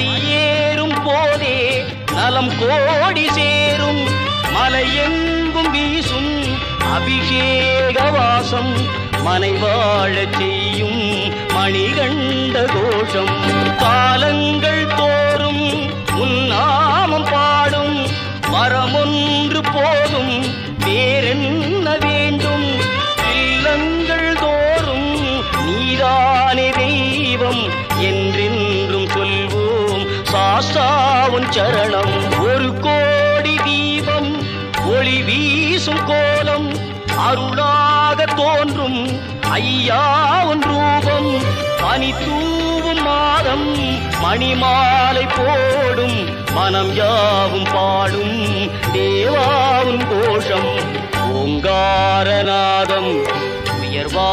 படியேறும் போதே நலம் கோடி சேரும் மலையெங்கும் வீசும் அபிஷேக வாசம் மனை வாழச் செய்யும் மணிகண்ட கோஷம் காலங்கள் தோறும் உன்னாமம் பாடும் வரமொன்று போதும் வேறென்ன வேண்டும் இல்லங்கள் தோறும் நீதானே தெய்வம் என்றென்றும் சொல்வோம் சாஸ்தாவுன் சரணம் ஒரு கோடி தீபம் ஒளி வீசும் கோலம் அருளாக தோன்றும் ஐயாவுன் ரூபம் பனி தூவும் மாதம் மணிமாலை போடும் மனம் யாவும் பாடும் தேவாவுன் கோஷம் ஓங்காரநாதம் உயர்வா